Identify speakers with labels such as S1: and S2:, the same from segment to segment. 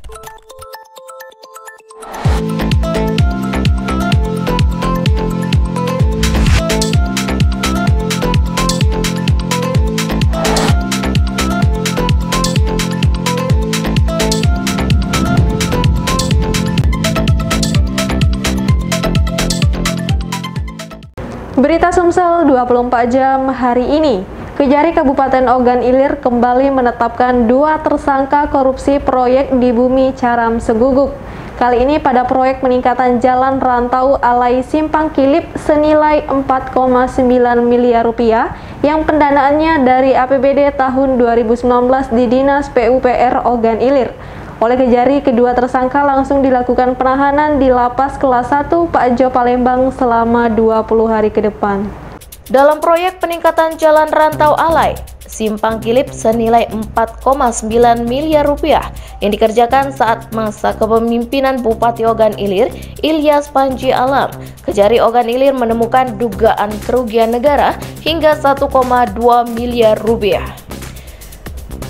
S1: Berita Sumsel 24 jam hari ini. Kejari Kabupaten Ogan Ilir kembali menetapkan 2 tersangka korupsi proyek di Bumi Caram Seguguk. Kali ini pada proyek peningkatan jalan rantau Alai Simpang Kilip senilai 4,9 miliar rupiah yang pendanaannya dari APBD tahun 2019 di Dinas PUPR Ogan Ilir. Oleh Kejari, kedua tersangka langsung dilakukan penahanan di Lapas Kelas 1 Pak Jo Palembang selama 20 hari ke depan.
S2: Dalam proyek peningkatan jalan rantau Alai Simpang Kilip senilai 4,9 miliar rupiah yang dikerjakan saat masa kepemimpinan Bupati Ogan Ilir, Ilyas Panji Alam, Kejari Ogan Ilir menemukan dugaan kerugian negara hingga 1,2 miliar rupiah.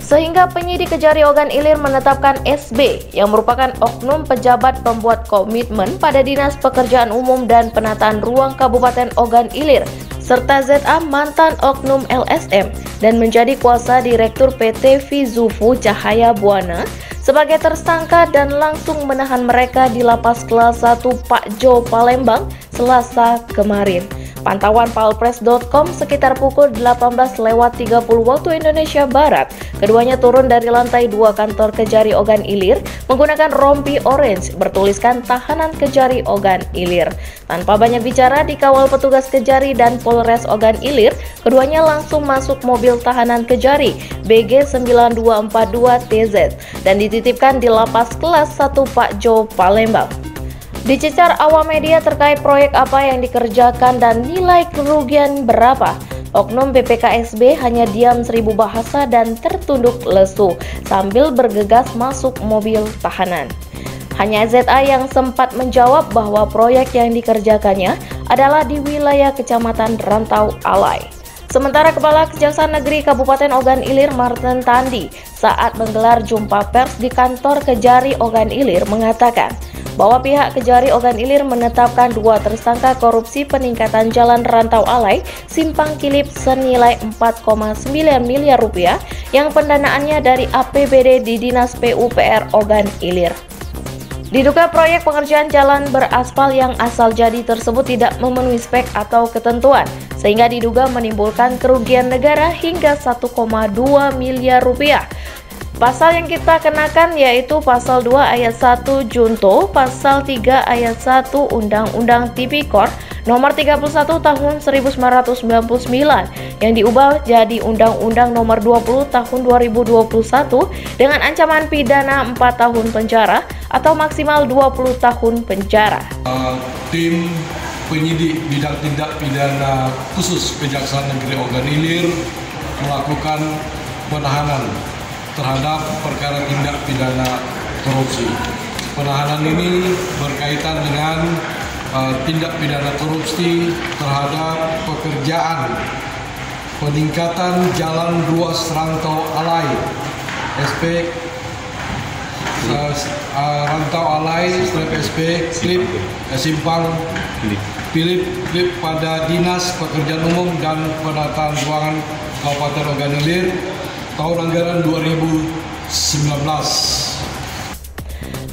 S2: Sehingga penyidik Kejari Ogan Ilir menetapkan SB yang merupakan oknum pejabat pembuat komitmen pada Dinas Pekerjaan Umum dan Penataan Ruang Kabupaten Ogan Ilir, serta ZA mantan oknum LSM dan menjadi kuasa direktur PT Vizufu Cahaya Buana sebagai tersangka dan langsung menahan mereka di Lapas Kelas 1 Pak Jo Palembang Selasa kemarin. Pantauan palpres.com sekitar pukul 18.30 waktu Indonesia Barat, keduanya turun dari lantai 2 kantor Kejari Ogan Ilir menggunakan rompi orange bertuliskan tahanan Kejari Ogan Ilir. Tanpa banyak bicara, dikawal petugas Kejari dan Polres Ogan Ilir, keduanya langsung masuk mobil tahanan Kejari BG 9242TZ dan dititipkan di Lapas Kelas 1 Pak Jo Palembang. Dicecar awam media terkait proyek apa yang dikerjakan dan nilai kerugian berapa, oknum BPKSB hanya diam 1000 bahasa dan tertunduk lesu sambil bergegas masuk mobil tahanan. Hanya ZA yang sempat menjawab bahwa proyek yang dikerjakannya adalah di wilayah Kecamatan Rantau Alai. Sementara Kepala Kejaksaan Negeri Kabupaten Ogan Ilir Martin Tandi saat menggelar jumpa pers di kantor Kejari Ogan Ilir mengatakan bahwa pihak Kejari Ogan Ilir menetapkan 2 tersangka korupsi peningkatan jalan rantau Alai Simpang Kilip senilai 4,9 miliar rupiah yang pendanaannya dari APBD di Dinas PUPR Ogan Ilir. Diduga proyek pengerjaan jalan beraspal yang asal jadi tersebut tidak memenuhi spek atau ketentuan, sehingga diduga menimbulkan kerugian negara hingga 1,2 miliar rupiah. Pasal yang kita kenakan yaitu Pasal 2 Ayat 1 Junto, Pasal 3 Ayat 1 Undang-Undang Tipikor Nomor 31 Tahun 1999 yang diubah jadi Undang-Undang Nomor 20 Tahun 2021 dengan ancaman pidana 4 tahun penjara atau maksimal 20 tahun penjara.
S3: Tim penyidik bidang tindak pidana khusus Kejaksaan Negeri Ogan Ilir melakukan penahanan terhadap perkara tindak pidana korupsi. Penahanan ini berkaitan dengan tindak pidana korupsi terhadap pekerjaan peningkatan jalan ruas rantau Alai SP rantau Alai SP Klip Simpang Kilip pada Dinas Pekerjaan Umum dan Penataan Ruangan Kabupaten Ogan Ilir tahun anggaran 2019.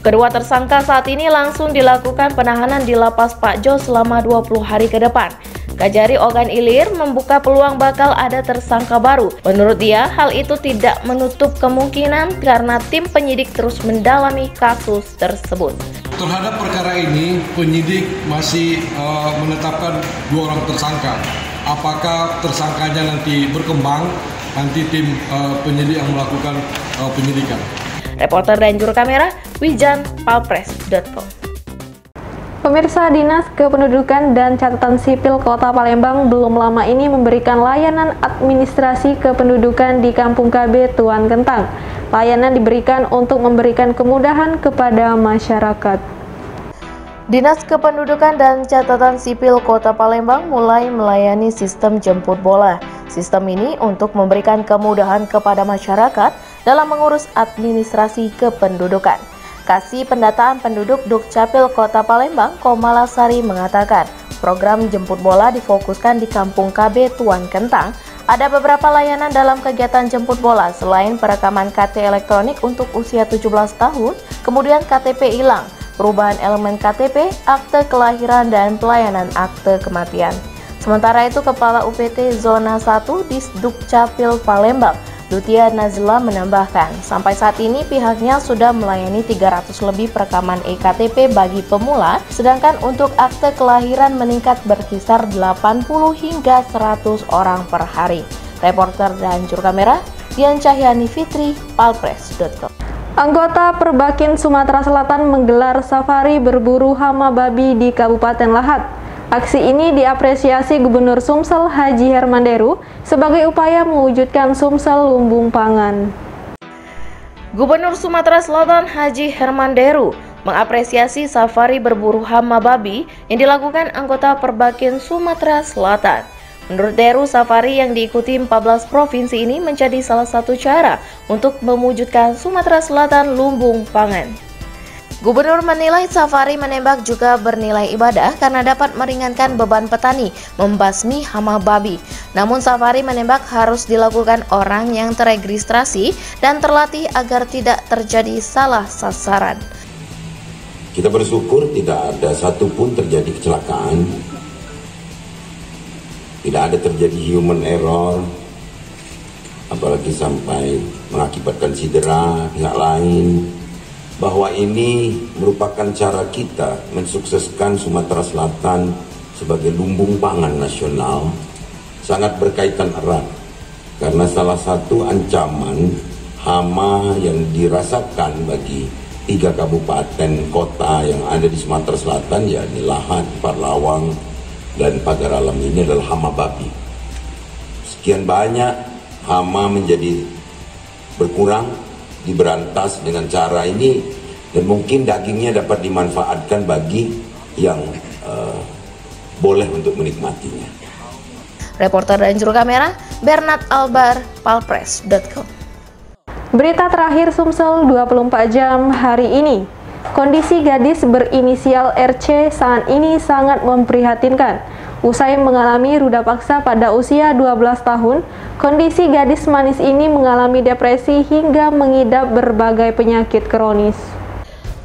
S2: Kedua tersangka saat ini langsung dilakukan penahanan di Lapas Pak Jo selama 20 hari ke depan. Kejari Ogan Ilir membuka peluang bakal ada tersangka baru. Menurut dia, hal itu tidak menutup kemungkinan karena tim penyidik terus mendalami kasus tersebut.
S3: Terhadap perkara ini, penyidik masih menetapkan 2 orang tersangka. Apakah tersangkanya nanti berkembang, nanti tim penyidik yang melakukan penyidikan.
S2: Reporter dan juru kamera, Wijan, palpres.com.
S1: Pemirsa, Dinas Kependudukan dan Catatan Sipil Kota Palembang belum lama ini memberikan layanan administrasi kependudukan di Kampung KB Tuan Kentang. Layanan diberikan untuk memberikan kemudahan kepada masyarakat.
S2: Dinas Kependudukan dan Catatan Sipil Kota Palembang mulai melayani sistem jemput bola. Sistem ini untuk memberikan kemudahan kepada masyarakat dalam mengurus administrasi kependudukan. Kasih Pendataan Penduduk Dukcapil Kota Palembang, Komalasari mengatakan, program jemput bola difokuskan di Kampung KB Tuan Kentang. Ada beberapa layanan dalam kegiatan jemput bola selain perekaman KT elektronik untuk usia 17 tahun, kemudian KTP hilang, perubahan elemen KTP, akte kelahiran, dan pelayanan akte kematian. Sementara itu, Kepala UPT Zona 1 Disdukcapil Palembang, Lutia Nazila menambahkan, sampai saat ini pihaknya sudah melayani 300 lebih perekaman eKTP bagi pemula, sedangkan untuk akte kelahiran meningkat berkisar 80 hingga 100 orang per hari. Reporter dan juru kamera, Dian Cahyani Fitri, Palpres.com.
S1: Anggota Perbakin Sumatera Selatan menggelar safari berburu hama babi di Kabupaten Lahat. Aksi ini diapresiasi Gubernur Sumsel Haji Hermanderu sebagai upaya mewujudkan Sumsel lumbung pangan.
S2: Gubernur Sumatera Selatan Haji Hermanderu mengapresiasi safari berburu hama babi yang dilakukan anggota Perbakin Sumatera Selatan. Menurut Deru, safari yang diikuti 14 provinsi ini menjadi salah satu cara untuk mewujudkan Sumatera Selatan lumbung pangan. Gubernur menilai safari menembak juga bernilai ibadah karena dapat meringankan beban petani membasmi hama babi. Namun safari menembak harus dilakukan orang yang teregistrasi dan terlatih agar tidak terjadi salah sasaran.
S4: Kita bersyukur tidak ada satupun terjadi kecelakaan, tidak ada terjadi human error, apalagi sampai mengakibatkan cedera pihak lain. Bahwa ini merupakan cara kita mensukseskan Sumatera Selatan sebagai lumbung pangan nasional, sangat berkaitan erat karena salah satu ancaman hama yang dirasakan bagi 3 kabupaten kota yang ada di Sumatera Selatan, yakni Lahat, Parlawang, dan Pagar Alam ini adalah hama babi. Sekian banyak hama menjadi berkurang, diberantas dengan cara ini, dan mungkin dagingnya dapat dimanfaatkan bagi yang boleh untuk menikmatinya.
S2: Reporter dan juru kamera Bernard Albar, Palpres.com.
S1: Berita terakhir Sumsel 24 jam hari ini. Kondisi gadis berinisial RC saat ini sangat memprihatinkan. Usai mengalami ruda paksa pada usia 12 tahun, kondisi gadis manis ini mengalami depresi hingga mengidap berbagai penyakit kronis.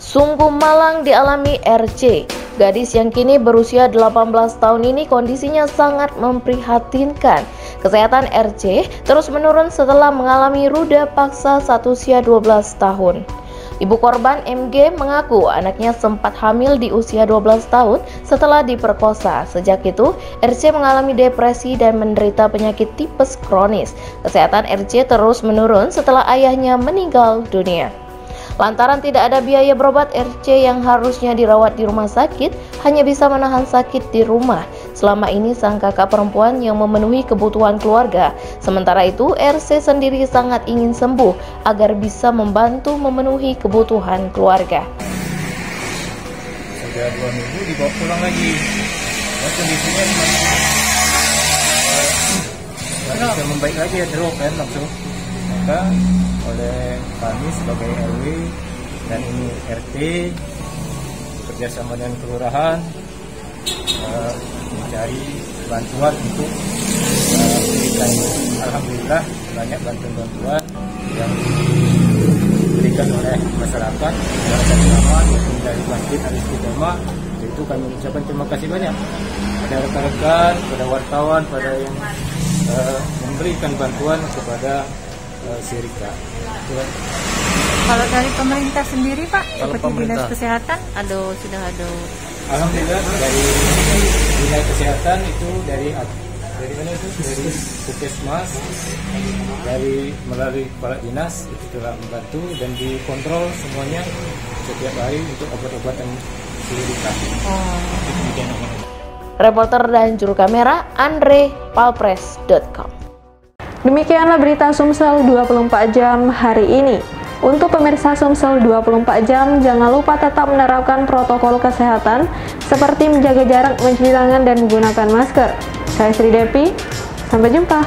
S2: Sungguh malang dialami RC. Gadis yang kini berusia 18 tahun ini kondisinya sangat memprihatinkan. Kesehatan RC terus menurun setelah mengalami ruda paksa saat usia 12 tahun. Ibu korban MG mengaku anaknya sempat hamil di usia 12 tahun setelah diperkosa. Sejak itu, RC mengalami depresi dan menderita penyakit tipes kronis. Kesehatan RC terus menurun setelah ayahnya meninggal dunia. Lantaran tidak ada biaya berobat, RC yang harusnya dirawat di rumah sakit hanya bisa menahan sakit di rumah. Selama ini sang kakak perempuan yang memenuhi kebutuhan keluarga. Sementara itu, RC sendiri sangat ingin sembuh agar bisa membantu memenuhi kebutuhan keluarga.
S5: Sudah 2 minggu dibawa pulang lagi. Dan kondisinya bisa membaik lagi ya, drop kan langsung. Maka oleh kami sebagai RW dan ini RT bekerjasama dengan kelurahan mencari bantuan untuk memberikan. Alhamdulillah banyak bantuan-bantuan yang diberikan oleh masyarakat selama dari Masjid Al-Istiqomah. Itu kami ucapkan terima kasih banyak pada rekan-rekan, pada wartawan, pada yang memberikan bantuan kepada Sirika.
S6: Kalau dari pemerintah sendiri Pak, seperti
S5: pemerintah,
S6: Dinas Kesehatan, sudah ada.
S5: Alhamdulillah dari Dinas Kesehatan itu dari mana itu? Dari Puskesmas, dari melalui kepala dinas itu telah membantu dan dikontrol semuanya setiap hari untuk obat-obatan Sirika.
S2: Reporter dan juru kamera Andre, Palpres.com.
S1: Demikianlah berita Sumsel 24 jam hari ini. Untuk pemirsa Sumsel 24 jam, jangan lupa tetap menerapkan protokol kesehatan seperti menjaga jarak, mencuci tangan, dan menggunakan masker. Saya Sri Devi, sampai jumpa.